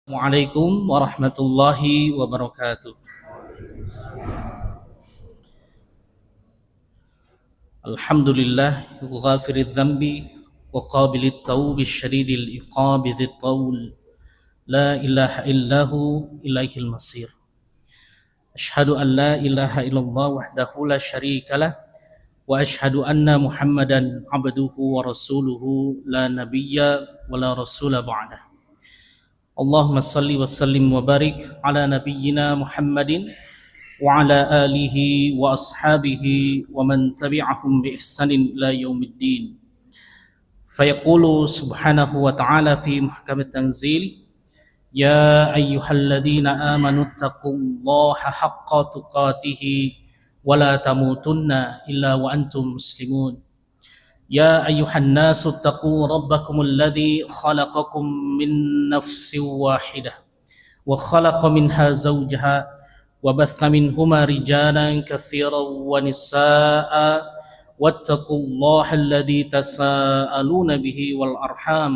Assalamualaikum warahmatullahi wabarakatuh. Alhamdulillah ghafiriz dzambi wa qabilit taubi syadidil iqabi dzit taul. La ilaha illahu ilaihil masir. Asyhadu an la ilaha illallah wahdahu la syarikalah wa asyhadu anna Muhammadan abduhu wa rasuluhu la nabiyya wa la rasula ba'dah. Allahumma salli wa sallim wa barik ala nabiyyina Muhammadin wa ala alihi wa ashabihi wa man tabi'ahum bi ihsanin ila yaumiddin. Fayaqulu subhanahu wa ta'ala fi muhkamit tanzil, ya ayyuhalladzina amanu taqullaha haqqa tuqatih wa la tamutunna illa wa antum muslimun. يا أيها الناس اتقوا ربكم الذي خلقكم من نفس واحدة وخلق منها زوجها وبث منهما رجالا كثيرا ونساء واتقوا الله الذي تساءلون به والأرحام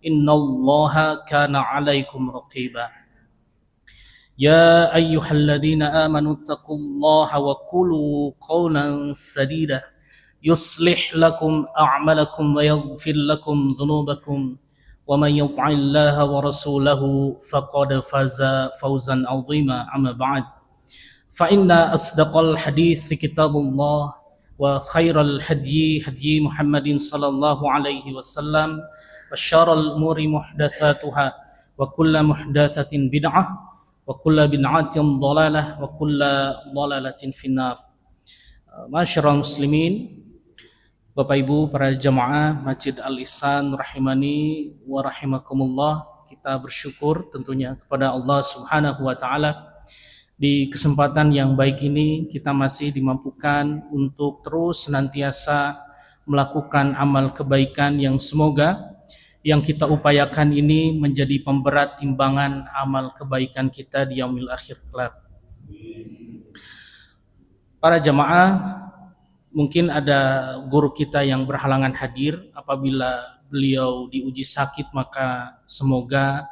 إن الله كان عليكم رقيبا يا أيها الذين آمنوا اتقوا الله وقولوا قولا سديدا يصلح لكم أعمالكم ويغفر لكم ذنوبكم ومن يطع الله ورسوله فقد فاز فوزا عظيما. أما بعد فإن أصدق الحديث كتاب الله وخير الهدي هدي محمد صلى الله عليه وسلم وشر الأمور محدثاتها وكل محدثة بدعة وكل بدعة ضلالة وكل ضلالة في النار. Masyarul muslimin, Bapak Ibu para jamaah Masjid Al-Ihsan rahimani wa rahimakumullah, kita bersyukur tentunya kepada Allah Subhanahu wa taala. Di kesempatan yang baik ini kita masih dimampukan untuk terus senantiasa melakukan amal kebaikan yang semoga yang kita upayakan ini menjadi pemberat timbangan amal kebaikan kita di yaumil akhir kelak. Para jamaah, mungkin ada guru kita yang berhalangan hadir. Apabila beliau diuji sakit, maka semoga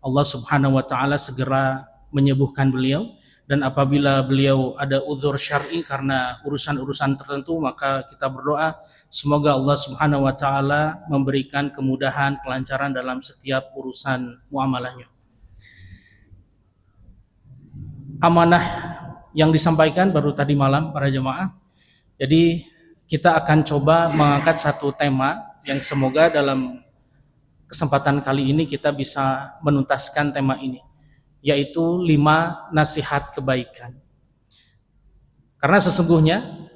Allah Subhanahu wa taala segera menyembuhkan beliau, dan apabila beliau ada uzur syar'i karena urusan-urusan tertentu, maka kita berdoa semoga Allah Subhanahu wa taala memberikan kemudahan, kelancaran dalam setiap urusan muamalahnya. Amanah yang disampaikan baru tadi malam para jemaah. Jadi kita akan coba mengangkat satu tema yang semoga dalam kesempatan kali ini kita bisa menuntaskan tema ini, yaitu 5 nasihat kebaikan. Karena sesungguhnya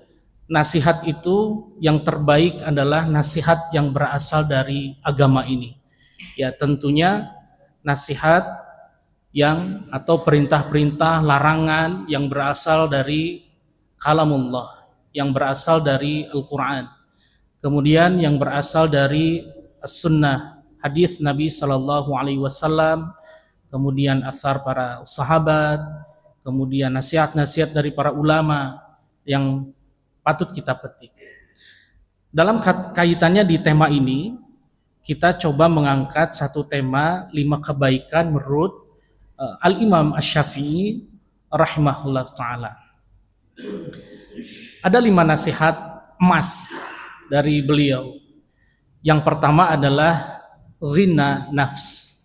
nasihat itu yang terbaik adalah nasihat yang berasal dari agama ini. Ya, tentunya nasihat yang atau perintah-perintah, larangan yang berasal dari kalamullah, yang berasal dari Al-Quran, kemudian yang berasal dari As-Sunnah, hadis Nabi Sallallahu Alaihi Wasallam, kemudian athar para sahabat, kemudian nasihat-nasihat dari para ulama yang patut kita petik. Dalam kaitannya di tema ini, kita coba mengangkat satu tema 5 kebaikan menurut Al-Imam Asy-Syafi'i rahimahullah ta'ala. Ada 5 nasihat emas dari beliau. Yang pertama adalah ghina nafs.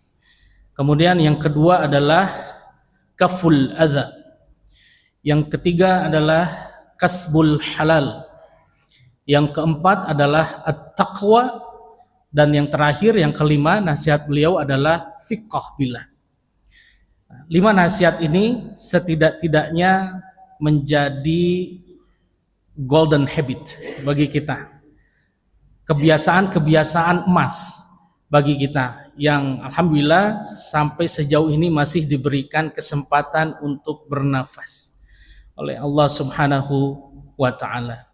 Kemudian yang kedua adalah kaful adza. Yang ketiga adalah kasbul halal. Yang keempat adalah at-taqwa. Dan yang terakhir, yang kelima, nasihat beliau adalah fiqh billah. 5 nasihat ini setidak-tidaknya menjadi golden habit bagi kita, kebiasaan-kebiasaan emas bagi kita yang alhamdulillah sampai sejauh ini masih diberikan kesempatan untuk bernafas oleh Allah Subhanahu wa ta'ala.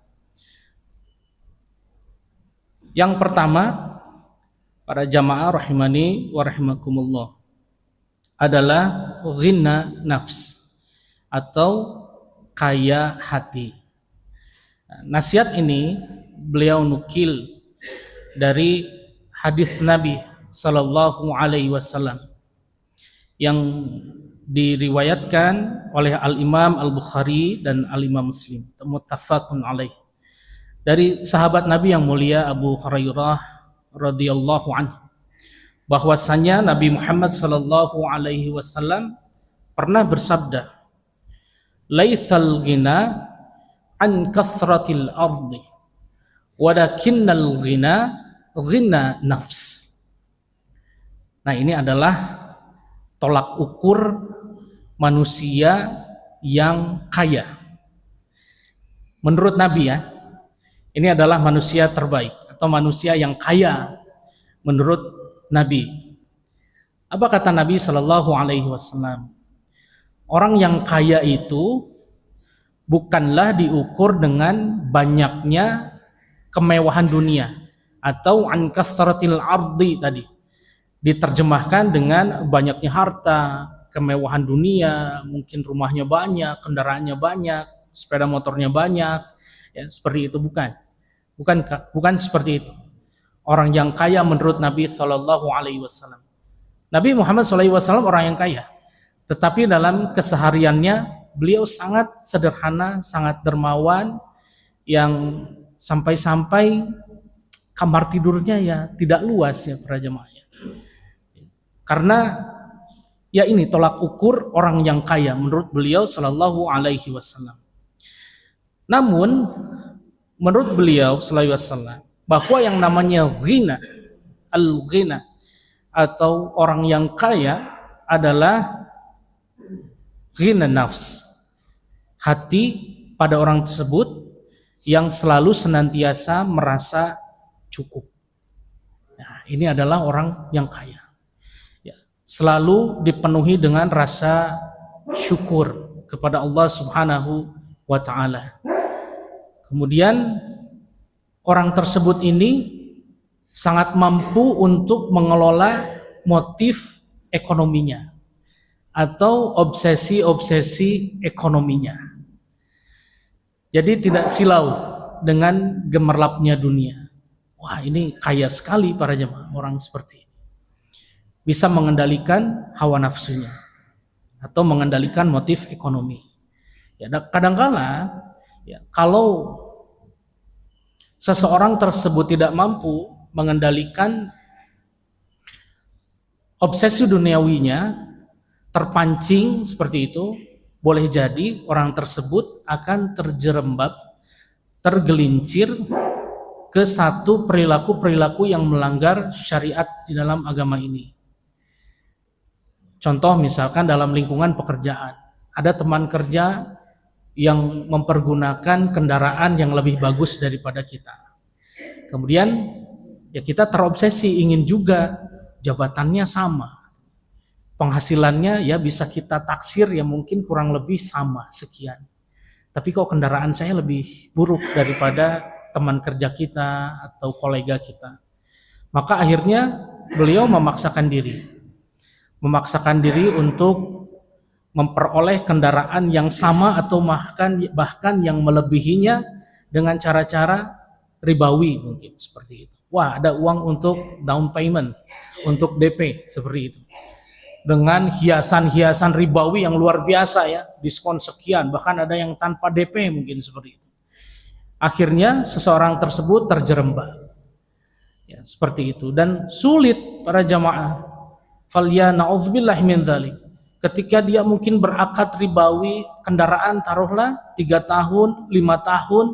Yang pertama, para jamaah rahimani wa rahimakumullah, adalah ghina nafs atau kaya hati. Nasihat ini beliau nukil dari hadis Nabi Sallallahu Alaihi Wasallam yang diriwayatkan oleh Al-Imam Al-Bukhari dan Al-Imam Muslim, muttafaqun alaih, dari sahabat Nabi yang mulia Abu Hurairah radhiyallahu anhu, bahwasanya Nabi Muhammad sallallahu alaihi wasallam pernah bersabda, "Laitsal ghina an kathratil ardi, walakinnal ghina ghina nafs." Nah, ini adalah tolak ukur manusia yang kaya. Menurut Nabi ya, ini adalah manusia terbaik atau manusia yang kaya menurut Nabi. Apa kata Nabi Shallallahu Alaihi Wasallam? Orang yang kaya itu bukanlah diukur dengan banyaknya kemewahan dunia atau an kathratil ardi tadi. Diterjemahkan dengan banyaknya harta, kemewahan dunia, mungkin rumahnya banyak, kendaraannya banyak, sepeda motornya banyak, ya, seperti itu bukan seperti itu. Orang yang kaya menurut Nabi Shallallahu Alaihi Wasallam. Nabi Muhammad SAW orang yang kaya, tetapi dalam kesehariannya beliau sangat sederhana, sangat dermawan, yang sampai-sampai kamar tidurnya ya tidak luas ya para jemaah. Karena ya ini tolak ukur orang yang kaya menurut beliau Shallallahu Alaihi Wasallam. Namun menurut beliau Shallallahu Alaihi Wasallam bahwa yang namanya ghina, al-ghina atau orang yang kaya adalah ghina nafs, hati pada orang tersebut yang selalu senantiasa merasa cukup. Nah, ini adalah orang yang kaya. Selalu dipenuhi dengan rasa syukur kepada Allah Subhanahu wa ta'ala. Kemudian orang tersebut ini sangat mampu untuk mengelola motif ekonominya atau obsesi-obsesi ekonominya. Jadi tidak silau dengan gemerlapnya dunia. Wah, ini kaya sekali para jemaah orang seperti ini. Bisa mengendalikan hawa nafsunya atau mengendalikan motif ekonomi. Ya, kadangkala ya, kalau seseorang tersebut tidak mampu mengendalikan obsesi duniawinya, terpancing seperti itu, boleh jadi orang tersebut akan terjerembab, tergelincir ke satu perilaku-perilaku yang melanggar syariat di dalam agama ini. Contoh misalkan dalam lingkungan pekerjaan, ada teman kerja yang mempergunakan kendaraan yang lebih bagus daripada kita. Kemudian ya kita terobsesi ingin juga jabatannya sama, penghasilannya ya bisa kita taksir ya mungkin kurang lebih sama sekian. Tapi kok kendaraan saya lebih buruk daripada teman kerja kita atau kolega kita. Maka akhirnya beliau memaksakan diri untuk memperoleh kendaraan yang sama atau bahkan yang melebihinya dengan cara-cara ribawi mungkin seperti itu. Wah, ada uang untuk down payment, untuk DP seperti itu. Dengan hiasan-hiasan ribawi yang luar biasa ya, diskon sekian, bahkan ada yang tanpa DP mungkin seperti itu. Akhirnya seseorang tersebut terjerembab. Ya, seperti itu dan sulit para jamaah. Falya na'udzubillah min dzalik. Ketika dia mungkin berakad ribawi kendaraan taruhlah 3 tahun, 5 tahun,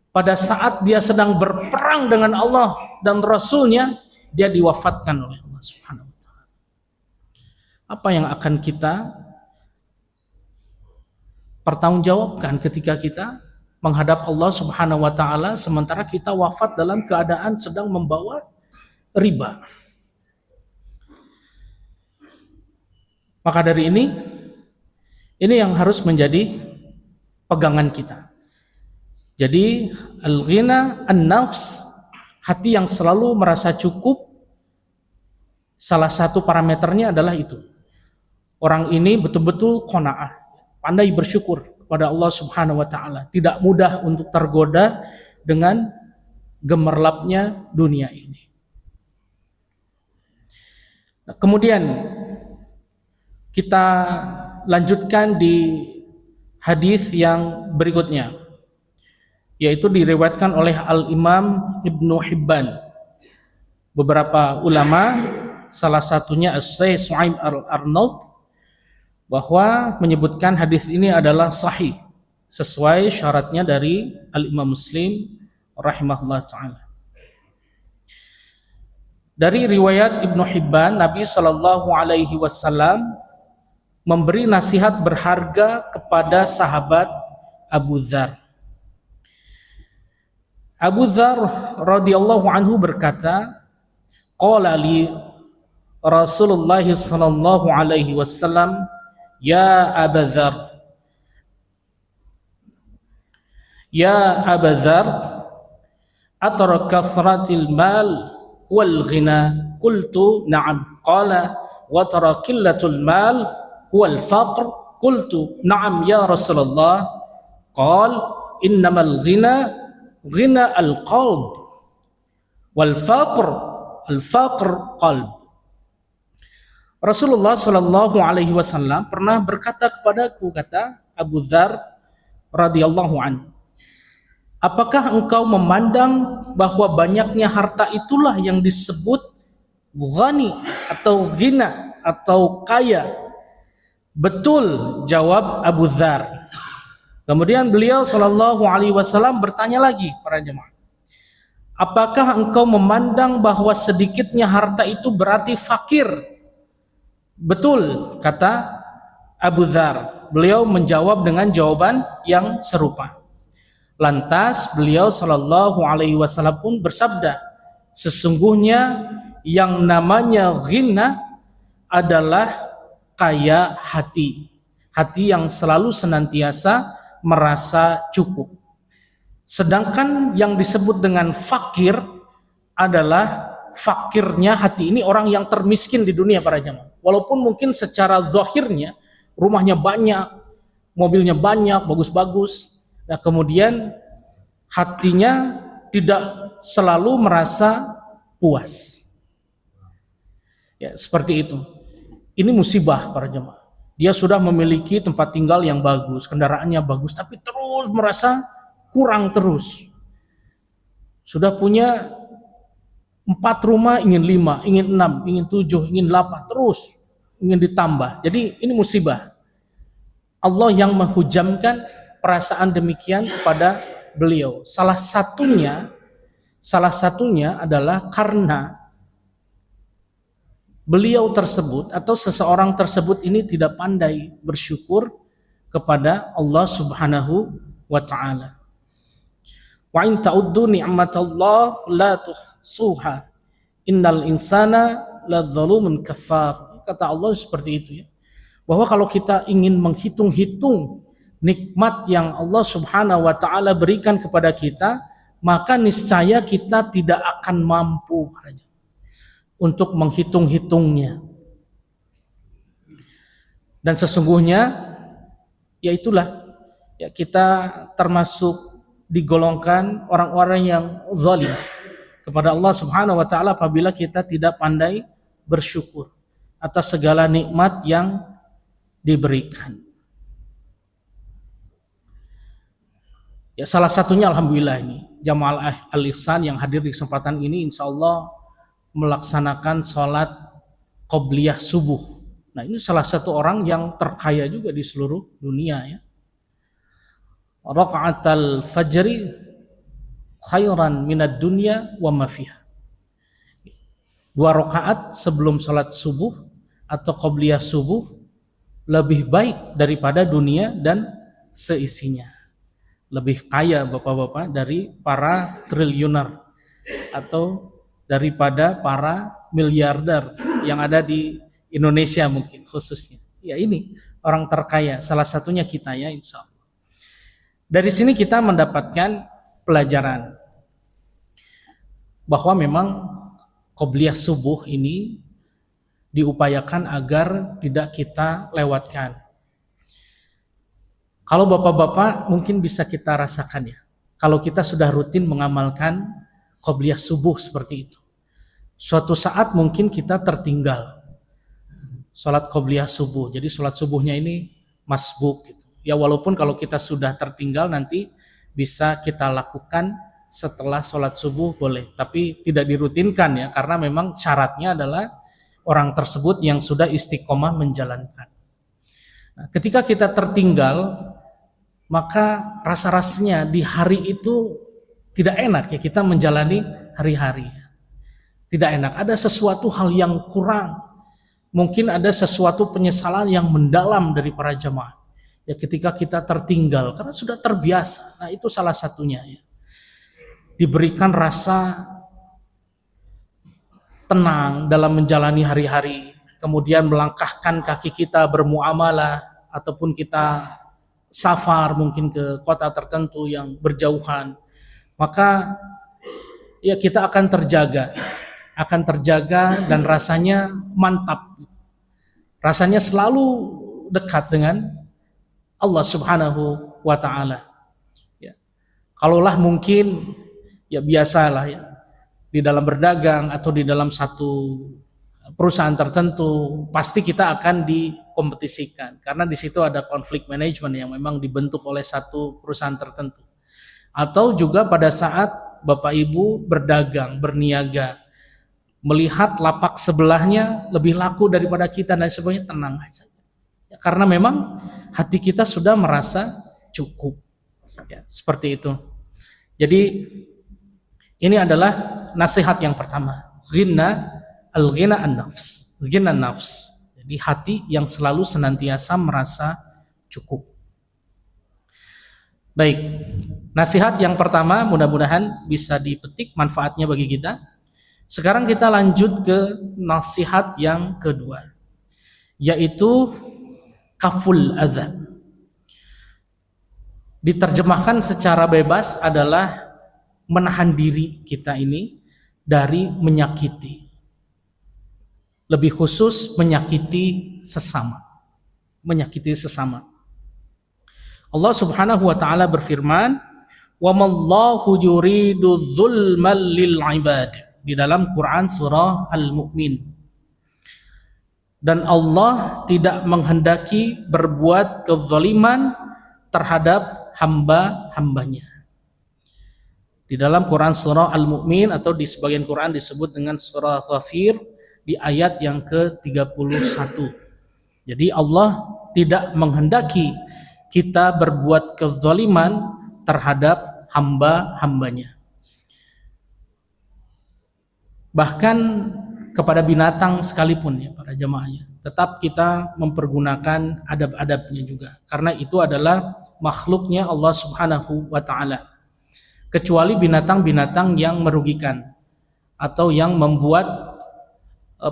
pada saat dia sedang berperang dengan Allah dan Rasulnya, dia diwafatkan oleh Allah Subhanahu wa ta'ala. Apa yang akan kita pertanggungjawabkan ketika kita menghadap Allah Subhanahu wa ta'ala sementara kita wafat dalam keadaan sedang membawa riba? Maka dari ini yang harus menjadi pegangan kita. Jadi al-ghina an-nafs, hati yang selalu merasa cukup, salah satu parameternya adalah itu. Orang ini betul-betul qanaah, pandai bersyukur kepada Allah Subhanahu wa ta'ala, tidak mudah untuk tergoda dengan gemerlapnya dunia ini. Kemudian Kita lanjutkan di hadis yang berikutnya, yaitu diriwayatkan oleh Al-Imam Ibnu Hibban. Beberapa ulama, salah satunya As-Syaikh Su'aib Al-Arnaud, bahwa menyebutkan hadis ini adalah sahih sesuai syaratnya dari Al-Imam Muslim rahimahullah ta'ala. Dari riwayat Ibnu Hibban, Nabi Shallallahu Alaihi Wasallam memberi nasihat berharga kepada sahabat Abu Dzar. Abu Dzar radhiyallahu anhu berkata, qala li Rasulullah sallallahu alaihi wasallam, ya Abu Dzar, ya Abu Dzar, atara kathratil mal wal ghina? Qultu na'am. Qala wa tara qillatul mal wal faqr? Qultu na'am ya Rasulullah. Qal innamal ghina ghina al qalb wal faqr qalb. Rasulullah sallallahu alaihi wasallam pernah berkata kepadaku, kata Abu Dzar radhiyallahu anhu, apakah engkau memandang bahwa banyaknya harta itulah yang disebut ghani atau ghina atau kaya? Betul, jawab Abu Dzar. Kemudian beliau sallallahu alaihi wasallam bertanya lagi para jemaah, apakah engkau memandang bahwa sedikitnya harta itu berarti fakir? Betul, kata Abu Dzar. Beliau menjawab dengan jawaban yang serupa. Lantas beliau sallallahu alaihi wasallam pun bersabda, sesungguhnya yang namanya ghina adalah kaya hati. Hati yang selalu senantiasa merasa cukup. Sedangkan yang disebut dengan fakir adalah fakirnya hati ini orang yang termiskin di dunia para jemaah. Walaupun mungkin secara zahirnya rumahnya banyak, mobilnya banyak, bagus-bagus, nah kemudian hatinya tidak selalu merasa puas. Ya, seperti itu. Ini musibah para jemaah. Dia sudah memiliki tempat tinggal yang bagus, kendaraannya bagus, tapi terus merasa kurang terus. Sudah punya 4 rumah, ingin 5, ingin 6, ingin 7, ingin 8, terus ingin ditambah. Jadi ini musibah. Allah yang menghujamkan perasaan demikian kepada beliau. Salah satunya adalah karena beliau tersebut atau seseorang tersebut ini tidak pandai bersyukur kepada Allah Subhanahu wa ta'ala. Wa in ta'uddu ni'matallah la tuhsuha innal insana ladzalumun kafar. Kata Allah seperti itu ya. Bahwa kalau kita ingin menghitung-hitung nikmat yang Allah Subhanahu wa ta'ala berikan kepada kita, maka niscaya kita tidak akan mampu untuk menghitung-hitungnya. Dan sesungguhnya ya itulah ya, kita termasuk digolongkan orang-orang yang zalim kepada Allah Subhanahu wa ta'ala apabila kita tidak pandai bersyukur atas segala nikmat yang diberikan. Ya, salah satunya alhamdulillah ini Jamaah Al-Ihsan yang hadir di kesempatan ini insyaallah melaksanakan sholat qobliyah subuh. Nah, ini salah satu orang yang terkaya juga di seluruh dunia ya. Raka'atal fajri khairan minad dunya wa ma fiha. 2 rakaat sebelum sholat subuh atau qobliyah subuh lebih baik daripada dunia dan seisinya. Lebih kaya bapak-bapak dari para triliuner atau daripada para miliarder yang ada di Indonesia mungkin khususnya. Ya ini orang terkaya, salah satunya kita ya insya Allah. Dari sini kita mendapatkan pelajaran bahwa memang qobliyah subuh ini diupayakan agar tidak kita lewatkan. Kalau bapak-bapak mungkin bisa kita rasakan ya, kalau kita sudah rutin mengamalkan qobliyah subuh seperti itu, suatu saat mungkin kita tertinggal. sholat qobliyah subuh. Jadi sholat subuhnya ini masbuk gitu. Ya walaupun kalau kita sudah tertinggal nanti bisa kita lakukan setelah sholat subuh boleh, tapi tidak dirutinkan ya, karena memang syaratnya adalah orang tersebut yang sudah istiqomah menjalankan. Nah, ketika kita tertinggal, maka rasa-rasanya di hari itu tidak enak ya kita menjalani hari-hari. Tidak enak, ada sesuatu hal yang kurang. Mungkin ada sesuatu penyesalan yang mendalam dari para jamaah. Ya ketika kita tertinggal karena sudah terbiasa. Nah, itu salah satunya ya. Diberikan rasa tenang dalam menjalani hari-hari, kemudian melangkahkan kaki kita bermuamalah ataupun kita safar mungkin ke kota tertentu yang berjauhan, maka ya kita akan terjaga dan rasanya mantap, rasanya selalu dekat dengan Allah Subhanahu wa ta'ala ya. Kalaulah mungkin ya biasalah ya di dalam berdagang atau di dalam satu perusahaan tertentu, pasti kita akan dikompetisikan karena di situ ada konflik manajemen yang memang dibentuk oleh satu perusahaan tertentu. Atau juga pada saat Bapak Ibu berdagang, berniaga, melihat lapak sebelahnya lebih laku daripada kita dan sebagainya, tenang aja ya, karena memang hati kita sudah merasa cukup ya, seperti itu. Jadi ini adalah nasihat yang pertama, al-ghina an-nafs, ghina nafs. Jadi hati yang selalu senantiasa merasa cukup. Baik, nasihat yang pertama mudah-mudahan bisa dipetik manfaatnya bagi kita. Sekarang kita lanjut ke nasihat yang kedua, yaitu kaful adza. Diterjemahkan secara bebas adalah menahan diri kita ini dari menyakiti. Lebih khusus menyakiti sesama. Menyakiti sesama. Allah Subhanahu wa taala berfirman, "Wa mallahu yuridu dzulmal lil ibad." Di dalam Quran surah Al-Mu'min. Dan Allah tidak menghendaki berbuat kezaliman terhadap hamba-hambanya. Di dalam Quran surah Al-Mu'min atau di sebagian Quran disebut dengan surah Ghafir di ayat yang ke-31. Jadi Allah tidak menghendaki kita berbuat kezaliman terhadap hamba-hambanya. Bahkan kepada binatang sekalipun ya para jamaahnya, tetap kita mempergunakan adab-adabnya juga, karena itu adalah makhluknya Allah Subhanahu wa ta'ala. Kecuali binatang-binatang yang merugikan atau yang membuat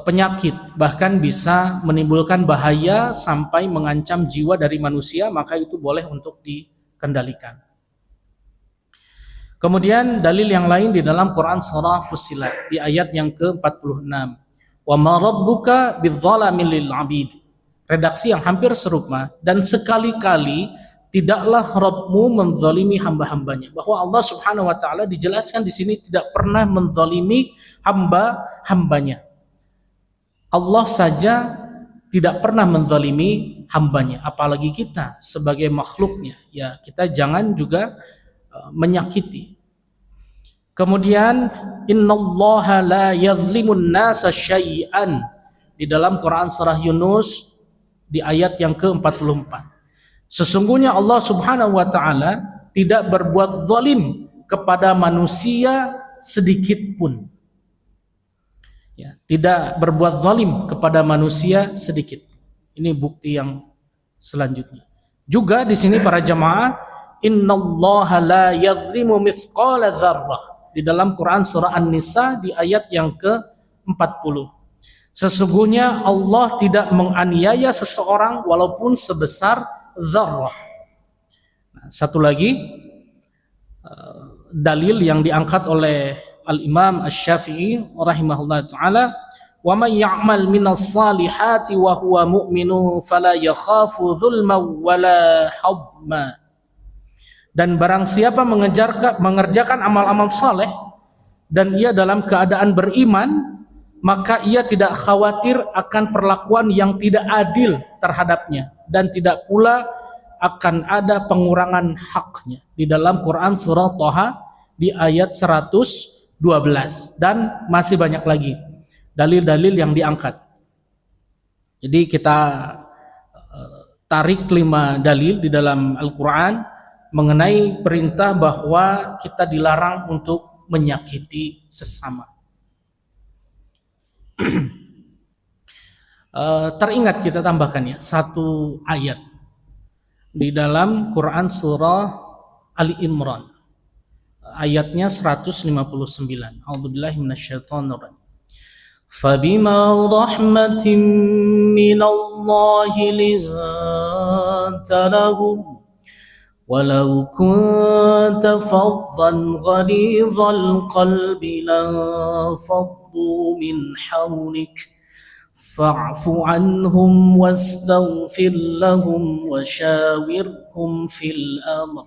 penyakit, bahkan bisa menimbulkan bahaya sampai mengancam jiwa dari manusia, maka itu boleh untuk dikendalikan. Kemudian dalil yang lain di dalam Quran surah Fussilat di ayat yang ke-46. Wa ma rabbuka bidzalamin lil 'abid. Redaksi yang hampir serupa, dan sekali-kali tidaklah Rabbmu menzalimi hamba-hambanya. Bahwa Allah Subhanahu wa taala dijelaskan di sini tidak pernah menzalimi hamba-hambanya. Allah saja tidak pernah menzalimi hambanya, apalagi kita sebagai makhluknya. Ya, kita jangan juga menyakiti. Kemudian innallaha la yazlimun nasa syai'an di dalam Quran surah Yunus di ayat yang ke-44. Sesungguhnya Allah Subhanahu wa taala tidak berbuat zalim kepada manusia sedikit pun. Ya, tidak berbuat zalim kepada manusia sedikit. Ini bukti yang selanjutnya. Juga di sini para jamaah, innallaha la yazlimu mithqala dzarrah di dalam Quran surah An-Nisa di ayat yang ke-40. Sesungguhnya Allah tidak menganiaya seseorang walaupun sebesar dzarrah. Nah, satu lagi dalil yang diangkat oleh Al-Imam Asy-Syafi'i rahimahullah ta'ala, wa may ya'mal minas salihati wa huwa mu'minu fala yakhafu dzulman wala hadma. Dan barang siapa mengerjakan amal-amal saleh dan ia dalam keadaan beriman, maka ia tidak khawatir akan perlakuan yang tidak adil terhadapnya, dan tidak pula akan ada pengurangan haknya. Di dalam Quran surah Thaha di ayat 112, dan masih banyak lagi dalil-dalil yang diangkat. Jadi kita tarik 5 dalil di dalam Al-Quran mengenai perintah bahwa kita dilarang untuk menyakiti sesama. Teringat kita tambahkan ya satu ayat di dalam Quran surah Ali Imran, ayatnya 159. A'udzubillahi minasyaitonir rajim. Fabima rahmatin minallahi linta lahum walau kunta faddan ghalidhal qalbi lanfaddu min hawlik fa'fu anhum wastaghfir lahum washawirhum fil amr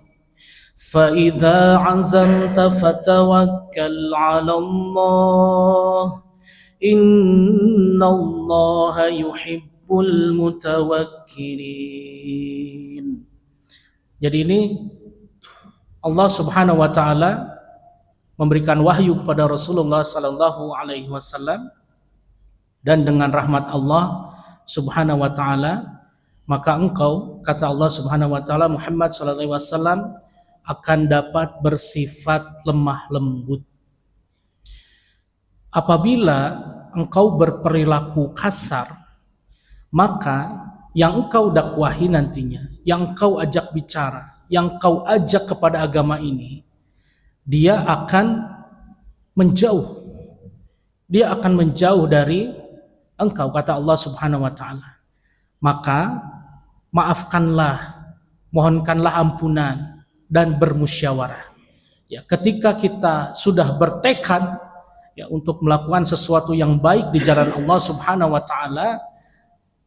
فإذا عزمت فتوكل على الله إن الله يحب المتوكلين. Jadi ini Allah Subhanahu wa taala memberikan wahyu kepada Rasulullah sallallahu alaihi wasallam, dan dengan rahmat Allah Subhanahu wa taala maka engkau, kata Allah Subhanahu wa taala, Muhammad sallallahu alaihi wasallam akan dapat bersifat lemah lembut. Apabila engkau berperilaku kasar, maka yang engkau dakwahi nantinya, yang engkau ajak bicara, yang engkau ajak kepada agama ini, dia akan menjauh. Dia akan menjauh dari engkau, kata Allah Subhanahu wa taala. Maka maafkanlah, mohonkanlah ampunan, dan bermusyawarah. Ya, ketika kita sudah bertekad ya untuk melakukan sesuatu yang baik di jalan Allah Subhanahu wa taala,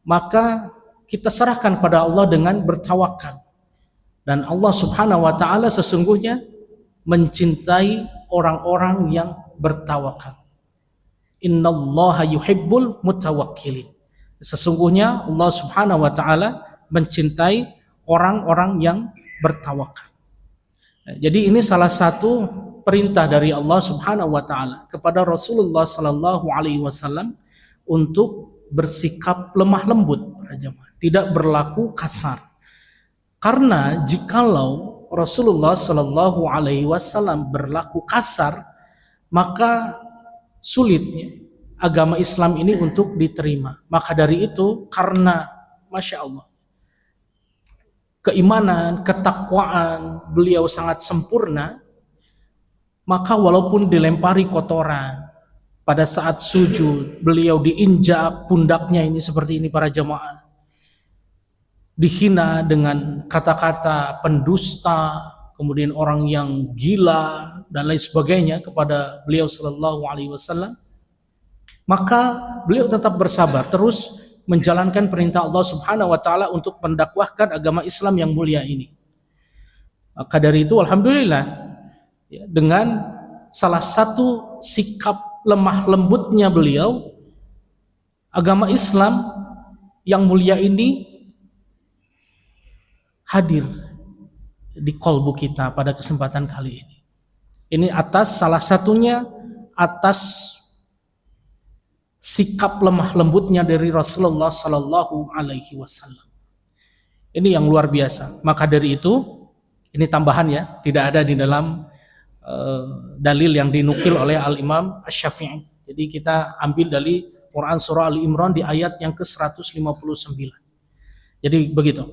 maka kita serahkan pada Allah dengan bertawakal. Dan Allah Subhanahu wa taala sesungguhnya mencintai orang-orang yang bertawakal. Innallaha yuhibbul mutawakkilin. Sesungguhnya Allah Subhanahu wa taala mencintai orang-orang yang bertawakal. Jadi ini salah satu perintah dari Allah Subhanahu wa taala kepada Rasulullah sallallahu alaihi wasallam untuk bersikap lemah lembut, tidak berlaku kasar. Karena jikalau Rasulullah sallallahu alaihi wasallam berlaku kasar, maka sulitnya agama Islam ini untuk diterima. Maka dari itu, karena Masya Allah keimanan, ketakwaan beliau sangat sempurna, maka walaupun dilempari kotoran pada saat sujud, beliau diinjak pundaknya ini seperti ini para jamaah, dihina dengan kata-kata pendusta, kemudian orang yang gila dan lain sebagainya kepada beliau sallallahu alaihi wasallam, maka beliau tetap bersabar, terus menjalankan perintah Allah Subhanahu wa taala untuk mendakwahkan agama Islam yang mulia ini. Maka dari itu alhamdulillah ya, dengan salah satu sikap lemah lembutnya beliau, agama Islam yang mulia ini hadir di qalbu kita pada kesempatan kali ini. Ini atas salah satunya atas sikap lemah lembutnya dari Rasulullah sallallahu alaihi wasallam. Ini yang luar biasa. Maka dari itu, ini tambahan ya, tidak ada di dalam dalil yang dinukil oleh Al-Imam Asy-Syafi'i. Jadi kita ambil dari Quran surah Ali Imran di ayat yang ke-159. Jadi begitu.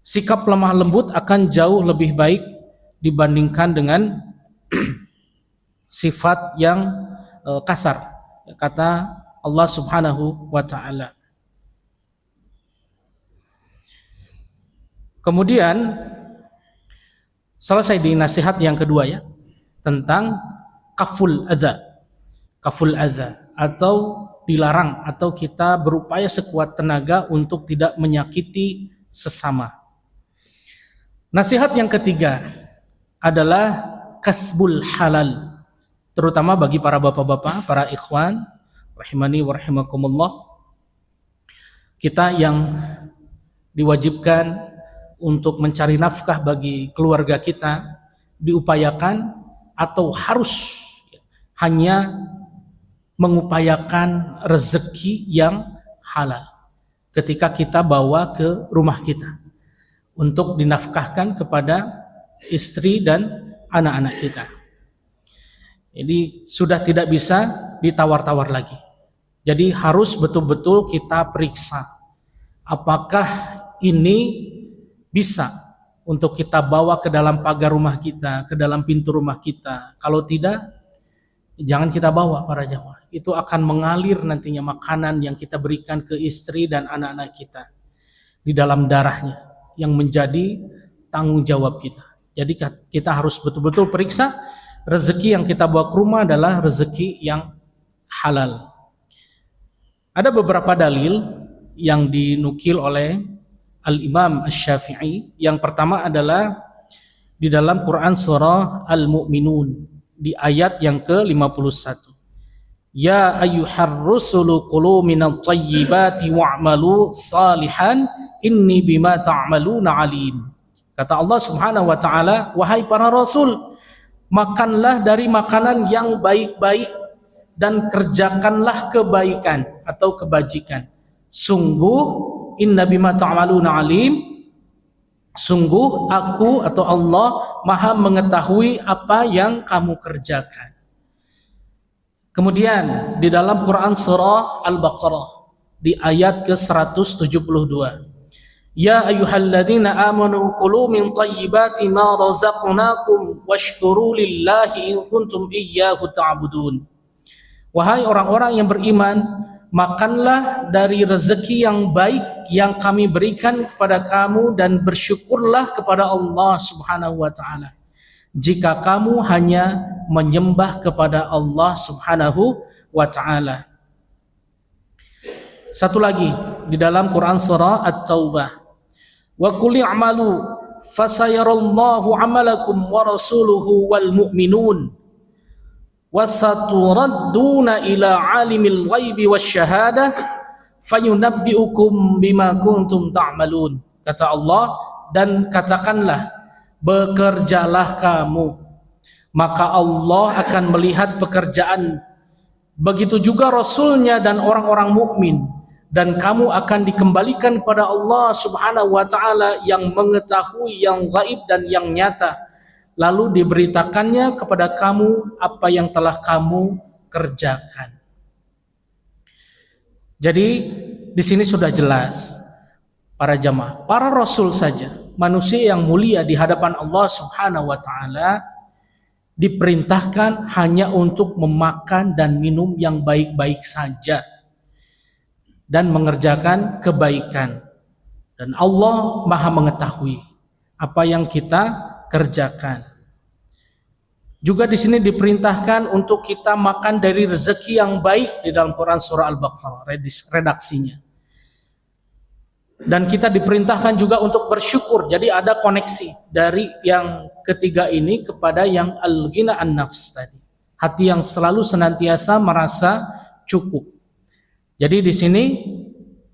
Sikap lemah lembut akan jauh lebih baik dibandingkan dengan sifat yang kasar, kata Allah Subhanahu wa taala. Kemudian selesai di nasihat yang kedua ya, tentang kaful adza. Kaful adza atau dilarang atau kita berupaya sekuat tenaga untuk tidak menyakiti sesama. Nasihat yang ketiga adalah kasbul halal, terutama bagi para bapak-bapak, para ikhwan, rahimani wa rahimakumullah, kita yang diwajibkan untuk mencari nafkah bagi keluarga kita diupayakan atau harus hanya mengupayakan rezeki yang halal ketika kita bawa ke rumah kita untuk dinafkahkan kepada istri dan anak-anak kita. Jadi sudah tidak bisa ditawar-tawar lagi. Jadi harus betul-betul kita periksa apakah ini bisa untuk kita bawa ke dalam pagar rumah kita, ke dalam pintu rumah kita. Kalau tidak, jangan kita bawa para jamaah. Itu akan mengalir nantinya makanan yang kita berikan ke istri dan anak-anak kita di dalam darahnya yang menjadi tanggung jawab kita. Jadi kita harus betul-betul periksa rezeki yang kita bawa ke rumah adalah rezeki yang halal. Ada beberapa dalil yang dinukil oleh Al-Imam Asy-Syafi'i. Yang pertama adalah di dalam Quran surah Al-Mu'minun di ayat yang ke-51. Ya ayyuhar rusulu qulu minat thayyibati wa'malu salihan inni bima ta'maluna alim. Kata Allah Subhanahu wa taala, wahai para rasul, makanlah dari makanan yang baik-baik dan kerjakanlah kebaikan atau kebajikan. Sungguh inna bima ta'maluna alim, sungguh aku atau Allah Maha mengetahui apa yang kamu kerjakan. Kemudian di dalam Quran surah Al-Baqarah di ayat ke-172. Ya ayyuhalladzina amanu kulu min thayyibati ma razaqnakum washkuru lillahi in kuntum iyyahu ta'budun. Wahai orang-orang yang beriman, makanlah dari rezeki yang baik yang kami berikan kepada kamu dan bersyukurlah kepada Allah Subhanahu wa taala jika kamu hanya menyembah kepada Allah Subhanahu wa taala. Satu lagi di dalam Quran surah At-Taubah. Wa qul i'malu fasayarallahu 'amalakum wa rasuluhu wal mu'minun wasaturadduna ila 'alimil ghaibi wasyahadah fayunabbi'ukum bima kuntum ta'malun. Kata Allah, dan katakanlah, bekerjalah kamu, maka Allah akan melihat pekerjaan. Begitu juga Rasulnya dan orang-orang mukmin, dan kamu akan dikembalikan kepada Allah Subhanahu wa taala yang mengetahui yang gaib dan yang nyata. Lalu diberitakannya kepada kamu apa yang telah kamu kerjakan. Jadi di sini sudah jelas para jamaah, para rasul saja, manusia yang mulia di hadapan Allah Subhanahu wa taala diperintahkan hanya untuk memakan dan minum yang baik-baik saja dan mengerjakan kebaikan. Dan Allah Maha mengetahui apa yang kita kerjakan. Juga di sini diperintahkan untuk kita makan dari rezeki yang baik di dalam Quran surah Al-Baqarah redaksinya. Dan kita diperintahkan juga untuk bersyukur. Jadi ada koneksi dari yang ketiga ini kepada yang al-ghina an-nafs tadi. Hati yang selalu senantiasa merasa cukup. Jadi di sini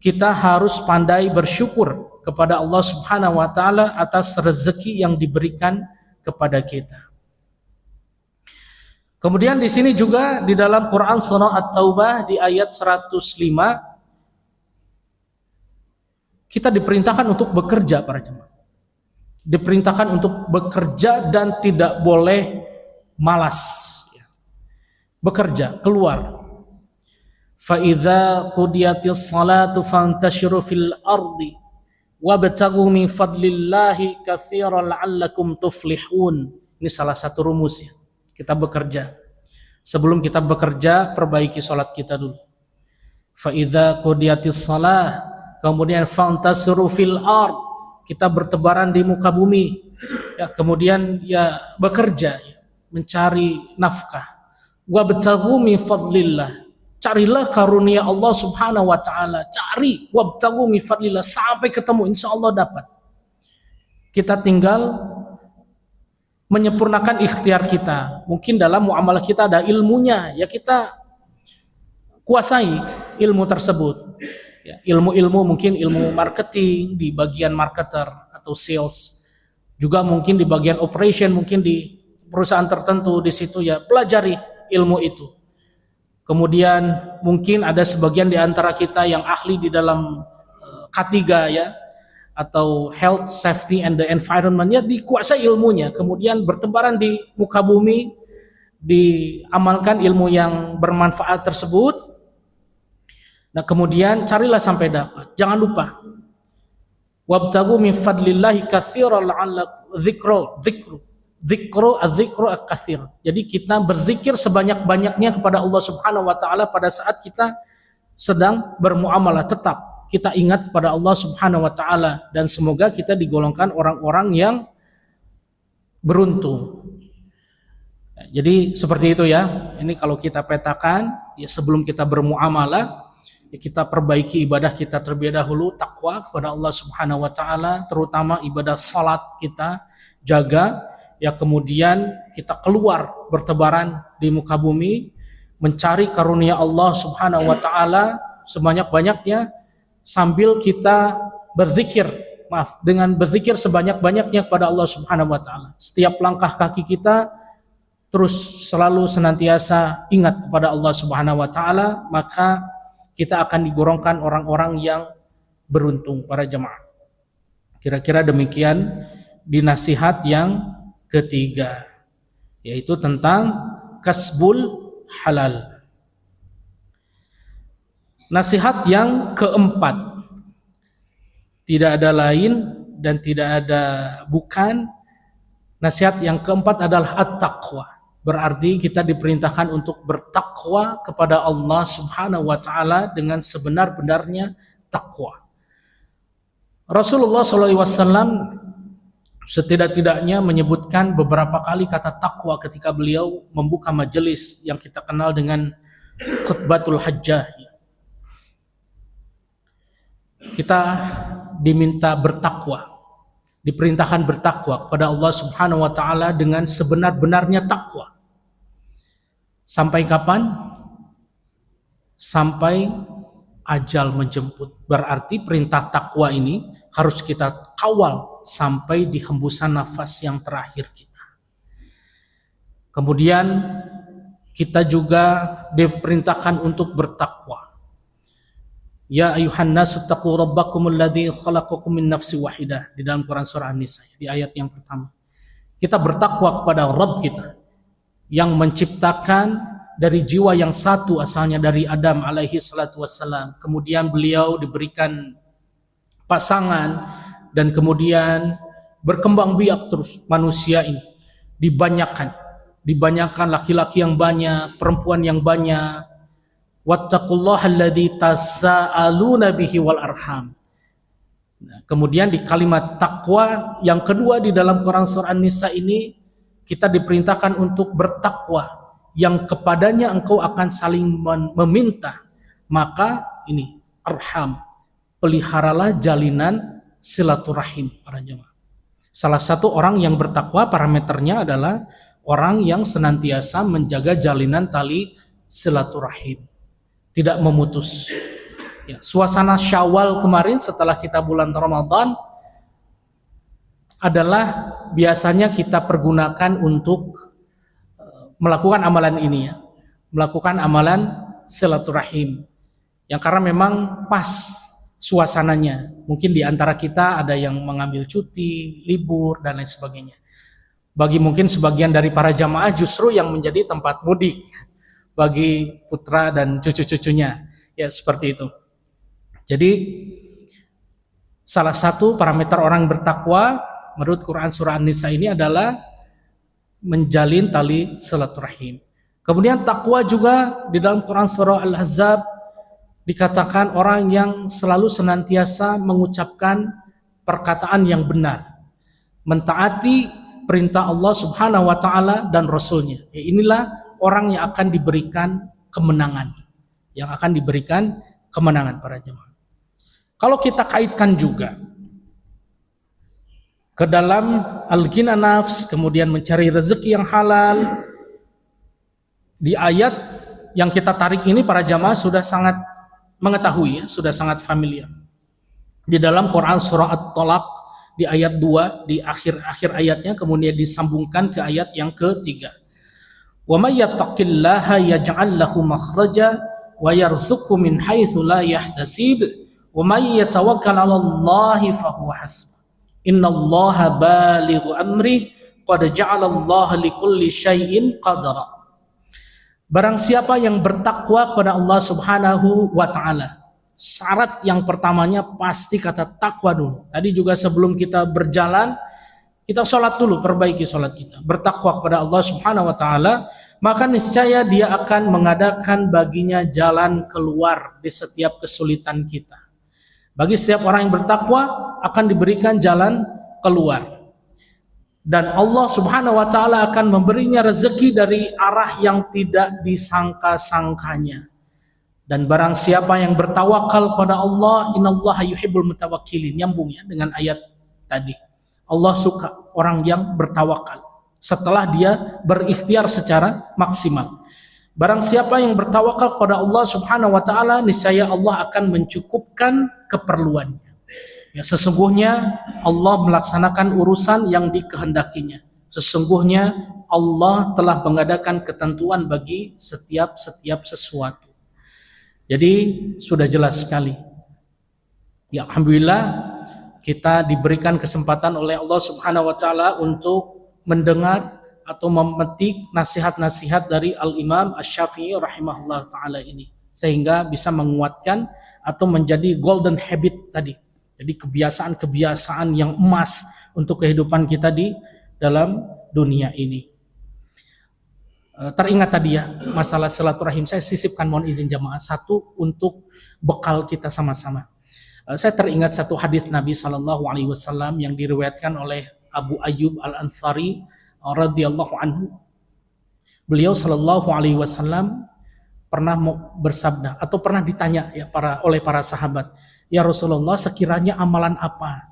kita harus pandai bersyukur kepada Allah Subhanahu wa taala atas rezeki yang diberikan kepada kita. Kemudian di sini juga di dalam Quran surah At-Taubah di ayat 105 kita diperintahkan untuk bekerja para jemaah. Diperintahkan untuk bekerja dan tidak boleh malas. Bekerja, keluar. Fa idza qudiyatis salatu fantashiru fil ardi wabtaghu min fadlillahi katsiran la'allakum tuflihun. Ini salah satu rumusnya. Kita bekerja. Sebelum kita bekerja, perbaiki salat kita dulu. Fa idza qudiyatis salah, kemudian fantashiru fil ard, kita bertebaran di muka bumi. Ya, kemudian ya bekerja, ya, mencari nafkah. Wabtaghu min fadlillah, carilah karunia Allah Subhanahu wa taala, cari wabtaghu min fadlillah sampai ketemu, insyaallah dapat. Kita tinggal menyempurnakan ikhtiar kita. Mungkin dalam muamalah kita ada ilmunya, ya kita kuasai ilmu tersebut. Ya, ilmu-ilmu mungkin ilmu marketing di bagian marketer atau sales, juga mungkin di bagian operation, mungkin di perusahaan tertentu di situ ya pelajari ilmu itu. Kemudian mungkin ada sebagian di antara kita yang ahli di dalam K3 ya, atau health, safety and the environment, ya dikuasai ilmunya, kemudian bertebaran di muka bumi, diamalkan ilmu yang bermanfaat tersebut. Nah kemudian carilah sampai dapat. Jangan lupa, wabtagu min fadlillahi katsiran la'allakum dzikru katsir. Jadi kita berzikir sebanyak-banyaknya kepada Allah Subhanahu wa taala pada saat kita sedang bermuamalah. Tetap kita ingat kepada Allah Subhanahu wa taala, dan semoga kita digolongkan orang-orang yang beruntung. Jadi seperti itu ya. Ini kalau kita petakan ya, sebelum kita bermuamalah ya, kita perbaiki ibadah kita terlebih dahulu, takwa kepada Allah Subhanahu wa taala, terutama ibadah salat kita jaga ya. Kemudian kita keluar bertebaran di muka bumi mencari karunia Allah Subhanahu wa taala sebanyak-banyaknya, sambil kita dengan berzikir sebanyak-banyaknya kepada Allah Subhanahu wa taala. Setiap langkah kaki kita terus selalu senantiasa ingat kepada Allah Subhanahu wa taala, maka kita akan digolongkan orang-orang yang beruntung para jemaah. Kira-kira demikian di nasihat yang ketiga, yaitu tentang kasbul halal. Nasihat yang keempat, tidak ada lain dan tidak ada bukan, nasihat yang keempat adalah at-taqwa. Berarti kita diperintahkan untuk bertakwa kepada Allah Subhanahu wa taala dengan sebenar-benarnya takwa. Rasulullah SAW setidak-tidaknya menyebutkan beberapa kali kata takwa ketika beliau membuka majelis yang kita kenal dengan khutbatul hajjah. Kita diminta bertakwa, diperintahkan bertakwa kepada Allah Subhanahu wa taala dengan sebenar-benarnya takwa. Sampai kapan? Sampai ajal menjemput. Berarti perintah takwa ini harus kita kawal sampai di hembusan nafas yang terakhir kita. Kemudian kita juga diperintahkan untuk bertakwa. Ya ayuhan nasu taqu rabbakumul ladzi khalaqakum min nafsin wahidah, di dalam Quran surah An-Nisa di ayat yang pertama. Kita bertakwa kepada Rabb kita yang menciptakan dari jiwa yang satu, asalnya dari Adam alaihi salatu wassalam. Kemudian beliau diberikan pasangan dan kemudian berkembang biak terus manusia ini. Dibanyakan laki-laki yang banyak, perempuan yang banyak. Wattaqullaha alladzi tasaaluna bihi wal arham. Nah, kemudian di kalimat takwa yang kedua di dalam Quran surah An-Nisa ini, kita diperintahkan untuk bertakwa yang kepadanya engkau akan saling meminta. Maka ini arham, peliharalah jalinan silaturahim para jemaah. Salah satu orang yang bertakwa parameternya adalah orang yang senantiasa menjaga jalinan tali silaturahim, tidak memutus. Ya, suasana Syawal kemarin setelah kita bulan Ramadan adalah biasanya kita pergunakan untuk melakukan amalan ini ya, melakukan amalan silaturahim. Yang karena memang pas suasananya. Mungkin di antara kita ada yang mengambil cuti, libur dan lain sebagainya. Bagi mungkin sebagian dari para jamaah justru yang menjadi tempat mudik bagi putra dan cucu-cucunya. Ya seperti itu. Jadi salah satu parameter orang bertakwa menurut Quran surah An-Nisa ini adalah menjalin tali silaturahim. Kemudian takwa juga di dalam Quran surah Al-Ahzab dikatakan orang yang selalu senantiasa mengucapkan perkataan yang benar, mentaati perintah Allah Subhanahu wa taala dan Rasulnya. Ya, inilah orang yang akan diberikan kemenangan. Yang akan diberikan kemenangan para jemaah. Kalau kita kaitkan juga ke dalam al-ghina nafs, kemudian mencari rezeki yang halal, di ayat yang kita tarik ini para jamaah sudah sangat mengetahui ya, sudah sangat familiar. Di dalam Quran surah At-Talaq di ayat 2 di akhir ayatnya kemudian disambungkan ke ayat yang ketiga. Wa may yattaqillaha yaj'al lahu makhraja wa yarzuqhu min haitsu la yahtasib wa may yatawakkal 'alallahi fahuwa hasbuh. Innallaha balighu amri qad ja'alallaha likulli syai'in qadara. Barang siapa yang bertakwa kepada Allah Subhanahu wa taala, syarat yang pertamanya pasti kata takwa dulu. Tadi juga sebelum kita berjalan, kita sholat dulu, perbaiki sholat kita. Bertakwa kepada Allah Subhanahu wa taala, maka niscaya Dia akan mengadakan baginya jalan keluar di setiap kesulitan kita. Bagi setiap orang yang bertakwa akan diberikan jalan keluar. Dan Allah Subhanahu wa taala akan memberinya rezeki dari arah yang tidak disangka-sangkanya. Dan barang siapa yang bertawakal pada Allah, innallaha yuhibbul mutawakkilin, nyambung ya dengan ayat tadi. Allah suka orang yang bertawakal setelah dia berikhtiar secara maksimal. Barang siapa yang bertawakal kepada Allah Subhanahu wa taala, niscaya Allah akan mencukupkan keperluannya. Ya, sesungguhnya Allah melaksanakan urusan yang dikehendakinya. Sesungguhnya Allah telah mengadakan ketentuan bagi setiap sesuatu. Jadi sudah jelas sekali. Ya, alhamdulillah kita diberikan kesempatan oleh Allah Subhanahu wa taala untuk mendengar atau memetik nasihat-nasihat dari Al-Imam Asy-Syafi'i rahimahullah taala ini, sehingga bisa menguatkan atau menjadi golden habit tadi. Jadi kebiasaan-kebiasaan yang emas untuk kehidupan kita di dalam dunia ini. Teringat tadi ya, masalah silaturahim, saya sisipkan, mohon izin jamaah, satu untuk bekal kita sama-sama. Saya teringat satu hadis Nabi SAW yang diriwayatkan oleh Abu Ayyub Al-Ansari radhiyallahu anhu. Beliau SAW pernah bersabda atau pernah ditanya ya oleh para sahabat, ya Rasulullah, sekiranya amalan apa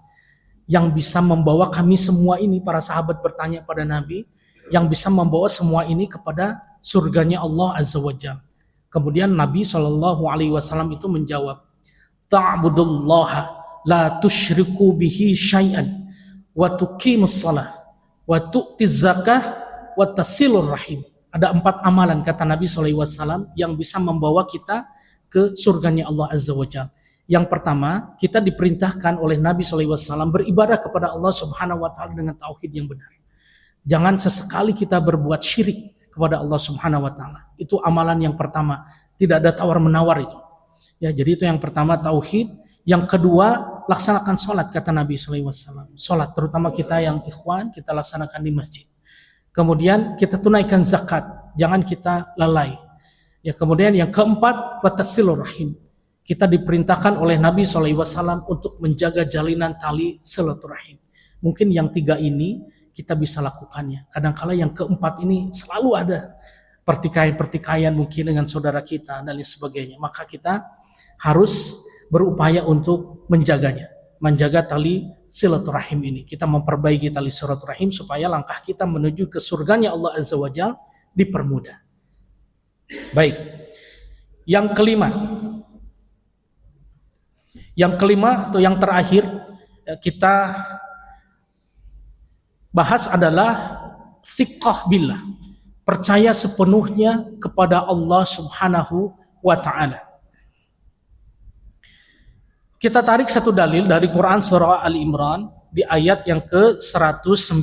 yang bisa membawa kami semua ini, para sahabat bertanya pada Nabi, yang bisa membawa semua ini kepada surganya Allah Azza wa Jalla. Kemudian Nabi SAW itu menjawab, ta'budullaha la tusyriku bihi syai'an wa tuqimus shalah wa tu'tiz zakah wa tasilur rahim. Ada 4 amalan kata Nabi SAW yang bisa membawa kita ke surganya Allah Azza wa Jalla. Yang pertama, kita diperintahkan oleh Nabi SAW beribadah kepada Allah Subhanahu wa taala dengan tauhid yang benar. Jangan sesekali kita berbuat syirik kepada Allah Subhanahu wa taala. Itu amalan yang pertama, tidak ada tawar-menawar itu. Ya, jadi itu yang pertama, tauhid. Yang kedua, laksanakan sholat kata Nabi SAW. Sholat, terutama kita yang ikhwan, kita laksanakan di masjid. Kemudian kita tunaikan zakat, jangan kita lalai. Ya, kemudian yang keempat, watasilur rahim. Kita diperintahkan oleh Nabi SAW untuk menjaga jalinan tali silaturahim. Mungkin yang 3 ini kita bisa lakukannya. Kadang-kala yang keempat ini selalu ada pertikaian-pertikaian mungkin dengan saudara kita dan lain sebagainya. Maka kita harus berupaya untuk menjaganya, menjaga tali silaturahim ini. Kita memperbaiki tali silaturahim supaya langkah kita menuju ke surganya Allah Azza wa Jalla dipermudah. Baik. Yang kelima atau yang terakhir kita bahas adalah thiqah billah, percaya sepenuhnya kepada Allah Subhanahu wa taala. Kita tarik satu dalil dari Quran surah Ali Imran di ayat yang ke-109.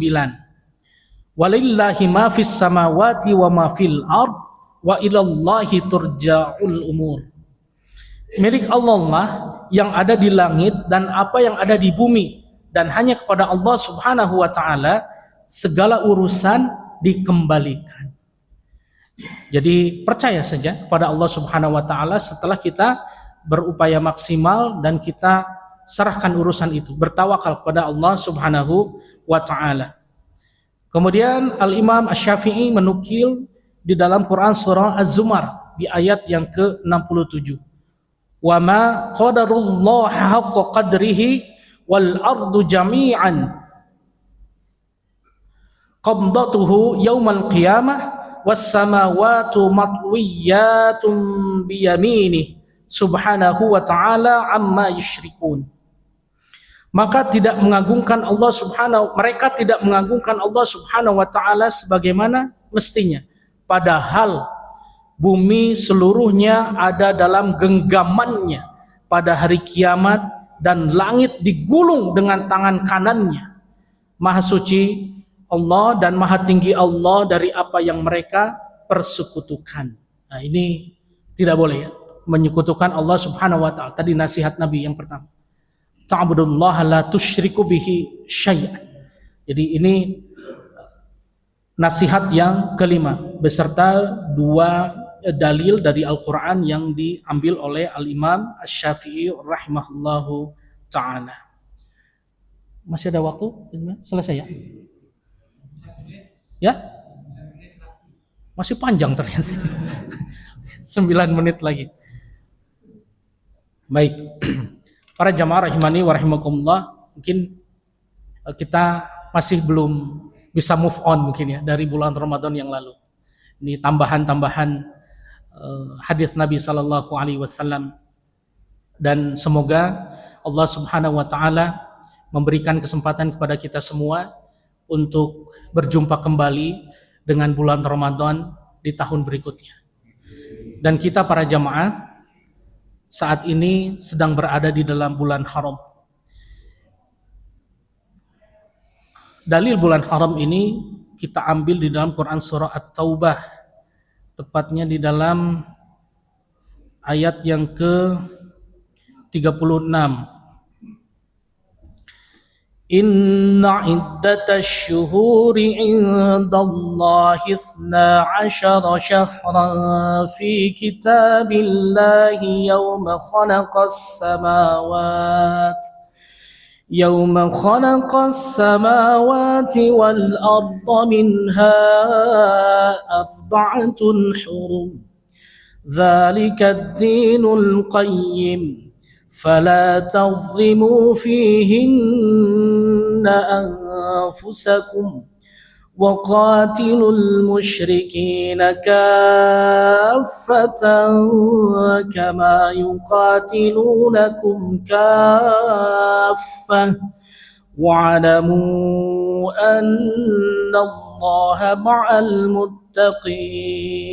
Walillahi ma fis samawati wa ma fil ard wa ilallahi turja'ul umur. Milik Allah lah yang ada di langit dan apa yang ada di bumi, dan hanya kepada Allah Subhanahu wa taala segala urusan dikembalikan. Jadi percaya saja kepada Allah Subhanahu wa taala setelah kita berupaya maksimal dan kita serahkan urusan itu, bertawakal kepada Allah Subhanahu wa taala. Kemudian Al-Imam Asy-Syafi'i menukil di dalam Quran surah Az-Zumar di ayat yang ke-67. Wa ma qadarullah haqqa qadrihi wal ardu jami'an qabdatuhu yaumal qiyamah was samawati matwiyatun biyaminih subhanahu wa ta'ala amma yusyrikun. Maka tidak mengagungkan Allah subhanahu, mereka tidak mengagungkan Allah subhanahu wa ta'ala sebagaimana mestinya, padahal bumi seluruhnya ada dalam genggamannya pada hari kiamat dan langit digulung dengan tangan kanannya. Maha suci Allah dan maha tinggi Allah dari apa yang mereka persekutukan. Nah, ini tidak boleh ya, menyekutukan Allah subhanahu wa ta'ala. Tadi nasihat Nabi yang pertama, ta'budullaha la tusyriku bihi syai'an. Jadi ini nasihat yang kelima beserta dua dalil dari Al-Quran yang diambil oleh Al-Imam Asy-Syafi'i rahimahullahu ta'ala. Masih ada waktu? Selesai ya? Ya? Masih panjang ternyata. 9 menit lagi. Baik. Para jamaah rahimani wa rahimakumullah, mungkin kita masih belum bisa move on mungkin ya dari bulan Ramadan yang lalu. Ini tambahan-tambahan hadis Nabi sallallahu alaihi wasallam, dan semoga Allah Subhanahu wa taala memberikan kesempatan kepada kita semua untuk berjumpa kembali dengan bulan Ramadan di tahun berikutnya. Dan kita para jamaah saat ini sedang berada di dalam bulan haram. Dalil bulan haram ini kita ambil di dalam Quran surah At-Taubah, tepatnya di dalam ayat yang ke-36. Inna iddatash syuhuri indallahi 12 syahran fi kitabillahi yawma khalaqas samawati wal arda minha arba'atun hurum dzalika ad-dinul qayyim fala tadhlimu fihinna anfusakum wa qatilul musyrikina kaffatan kama yuqatilunakum kaffah wa'lamu anna Allaha ma'al muttaqin.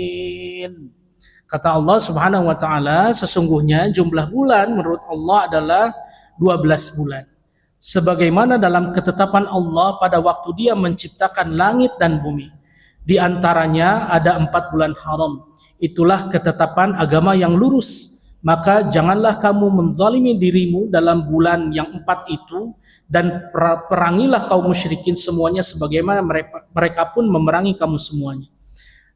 Kata Allah Subhanahu wa taala, sesungguhnya jumlah bulan menurut Allah adalah 12 bulan. Sebagaimana dalam ketetapan Allah pada waktu Dia menciptakan langit dan bumi. Di antaranya ada 4 bulan haram. Itulah ketetapan agama yang lurus. Maka janganlah kamu menzalimi dirimu dalam bulan yang 4 itu, dan perangilah kaum musyrikin semuanya sebagaimana mereka pun memerangi kamu semuanya.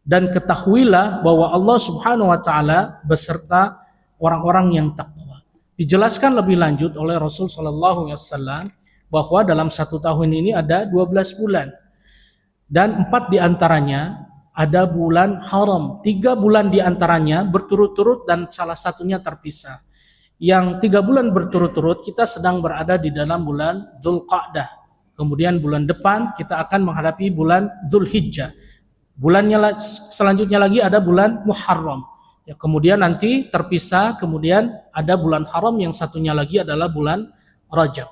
Dan ketahuilah bahwa Allah Subhanahu wa taala beserta orang-orang yang takwa. Dijelaskan lebih lanjut oleh Rasul sallallahu alaihi wasallam bahwa dalam 1 tahun ini ada 12 bulan. Dan 4 diantaranya ada bulan haram. 3 bulan diantaranya berturut-turut dan salah satunya terpisah. Yang 3 bulan berturut-turut kita sedang berada di dalam bulan Dzulqa'dah. Kemudian bulan depan kita akan menghadapi bulan Dzulhijjah. Bulannya selanjutnya lagi ada bulan Muharram. Ya, kemudian nanti terpisah, kemudian ada bulan haram yang satunya lagi adalah bulan Rajab.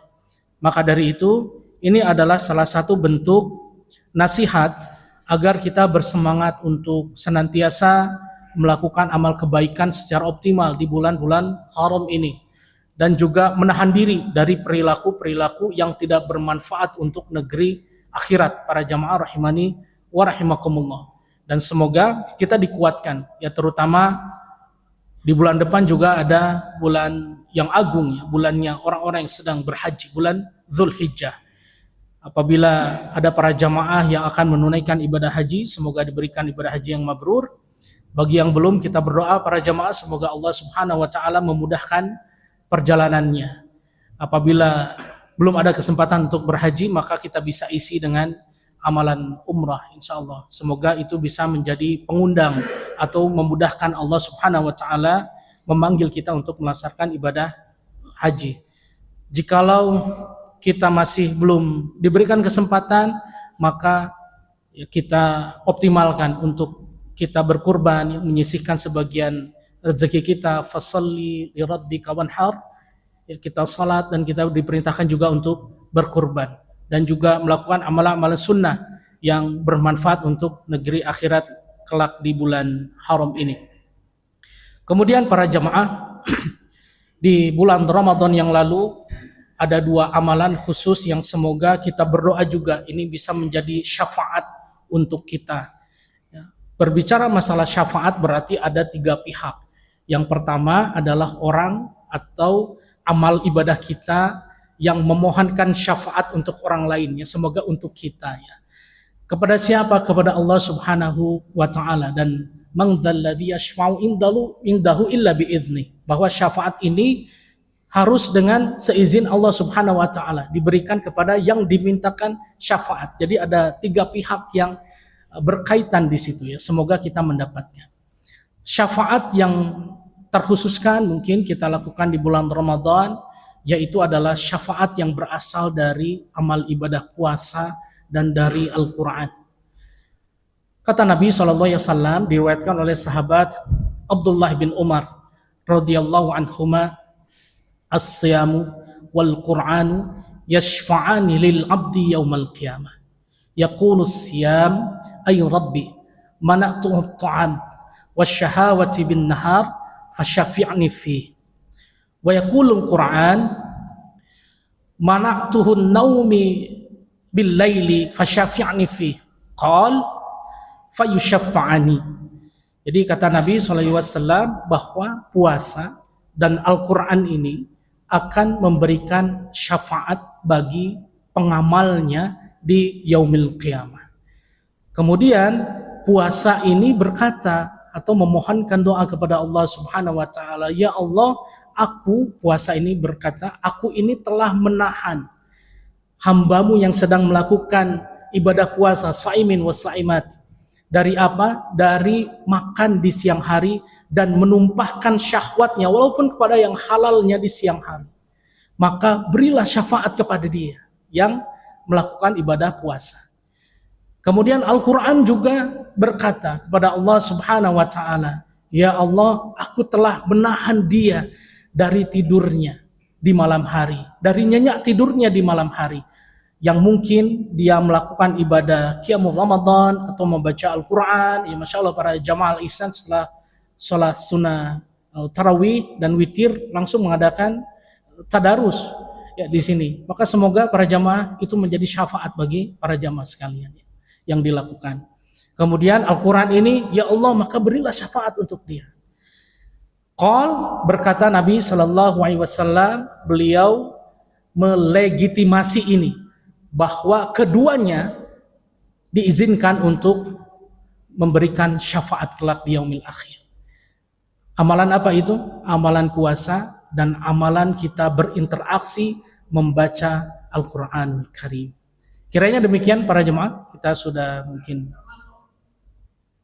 Maka dari itu, ini adalah salah satu bentuk nasihat agar kita bersemangat untuk senantiasa melakukan amal kebaikan secara optimal di bulan-bulan haram ini, dan juga menahan diri dari perilaku-perilaku yang tidak bermanfaat untuk negeri akhirat. Para jamaah rahimani wa rahimakumullah. Dan semoga kita dikuatkan ya, terutama di bulan depan juga ada bulan yang agung ya, bulannya orang-orang yang sedang berhaji, bulan Dzulhijjah. Apabila ada para jamaah yang akan menunaikan ibadah haji, semoga diberikan ibadah haji yang mabrur. Bagi yang belum, kita berdoa para jamaah semoga Allah Subhanahu wa taala memudahkan perjalanannya. Apabila belum ada kesempatan untuk berhaji, maka kita bisa isi dengan amalan umrah insyaallah. Semoga itu bisa menjadi pengundang atau memudahkan Allah Subhanahu wa taala memanggil kita untuk melaksanakan ibadah haji. Jikalau kita masih belum diberikan kesempatan, maka kita optimalkan untuk kita berkurban, menyisihkan sebagian rezeki kita, fasalli li rabbika wanhar, ya, kita salat dan kita diperintahkan juga untuk berkurban dan juga melakukan amalan-amalan sunnah yang bermanfaat untuk negeri akhirat kelak di bulan haram ini. Kemudian para jamaah, di bulan Ramadan yang lalu ada 2 amalan khusus yang semoga kita berdoa juga ini bisa menjadi syafaat untuk kita. Ya. Berbicara masalah syafaat berarti ada 3 pihak. Yang pertama adalah orang atau amal ibadah kita yang memohonkan syafaat untuk orang lain, ya, semoga untuk kita, ya. Kepada siapa? Kepada Allah Subhanahu wa taala. Dan man dzalladzi yashfa'u indahu illa biizni, bahwa syafaat ini harus dengan seizin Allah Subhanahu wa taala, diberikan kepada yang dimintakan syafaat. Jadi ada 3 pihak yang berkaitan di situ, ya. Semoga kita mendapatkan syafaat yang terkhususkan mungkin kita lakukan di bulan Ramadan, yaitu adalah syafaat yang berasal dari amal ibadah puasa dan dari Al-Quran. Kata Nabi SAW, diriwayatkan oleh sahabat Abdullah bin Umar radhiyallahu anhuma, as-siyamu wal Qur'anu yashfa'ani lil abdi yaumal qiyamah. Yaqulu as-siyam ay rabbi mana'tuhu at-ta'am wasyahawati bin nahar fasyafi'ni fi. Wa yaqulu al-Qur'an mana'tuhu an-naumi bil laili fasyafi'ni fi. Qal fayusyaffa'ani. Jadi kata Nabi SAW bahwa puasa dan Al-Quran ini akan memberikan syafaat bagi pengamalnya di yaumil qiyamah. Kemudian puasa ini berkata atau memohonkan doa kepada Allah Subhanahu wa taala, ya Allah, aku, puasa ini berkata, aku ini telah menahan hambamu yang sedang melakukan ibadah puasa, shaimin wa shaimat, dari apa? Dari makan di siang hari dan menumpahkan syahwatnya walaupun kepada yang halalnya di siang hari. Maka berilah syafaat kepada dia yang melakukan ibadah puasa. Kemudian Al-Quran juga berkata kepada Allah Subhanahu wa taala, ya Allah, aku telah menahan dia dari tidurnya di malam hari, dari nyenyak tidurnya di malam hari, yang mungkin dia melakukan ibadah qiyamul Ramadan atau membaca Al-Quran. Ya, Masya Allah, para jamaah ihsan setelah sholat sunnah tarawih dan witir langsung mengadakan tadarus, ya, di sini. Maka semoga para jamaah itu menjadi syafaat bagi para jamaah sekalian, ya, yang dilakukan. Kemudian Al-Quran ini, ya Allah, maka berilah syafaat untuk dia. Qal, berkata Nabi SAW, beliau melegitimasi ini, bahwa keduanya diizinkan untuk memberikan syafaat kelak di yaumil akhir. Amalan apa itu? Amalan puasa dan amalan kita berinteraksi membaca Al-Quran Karim. Kiranya demikian para jemaah, kita sudah mungkin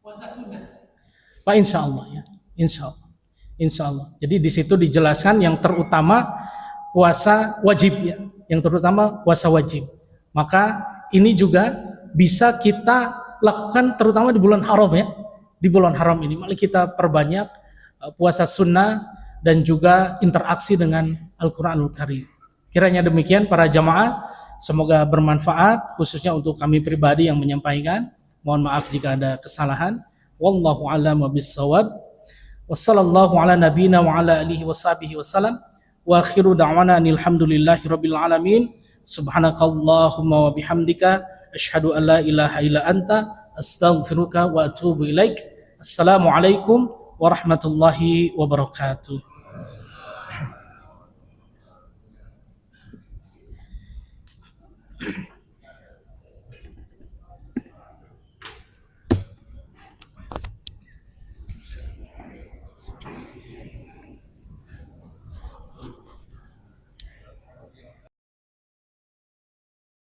puasa sunnah. Pak, insya Allah, ya, insya Allah, insya Allah. Jadi di situ dijelaskan yang terutama puasa wajib, ya, yang terutama puasa wajib. Maka ini juga bisa kita lakukan terutama di bulan haram, ya. Di bulan haram ini mari kita perbanyak puasa sunnah dan juga interaksi dengan Al-Quranul Karim. Kiranya demikian para jamaah, semoga bermanfaat khususnya untuk kami pribadi yang menyampaikan. Mohon maaf jika ada kesalahan. Wallahu a'lam bishawab. Wassallallahu ala nabiyyina wa ala alihi washabihi wasallam. Wa akhiru da'wana alhamdulillahi rabbil alamin. Subhanakallahumma wa bihamdika asyhadu an la ilaha illa anta astaghfiruka wa atubu ilaik. Assalamualaikum warahmatullahi wabarakatuh.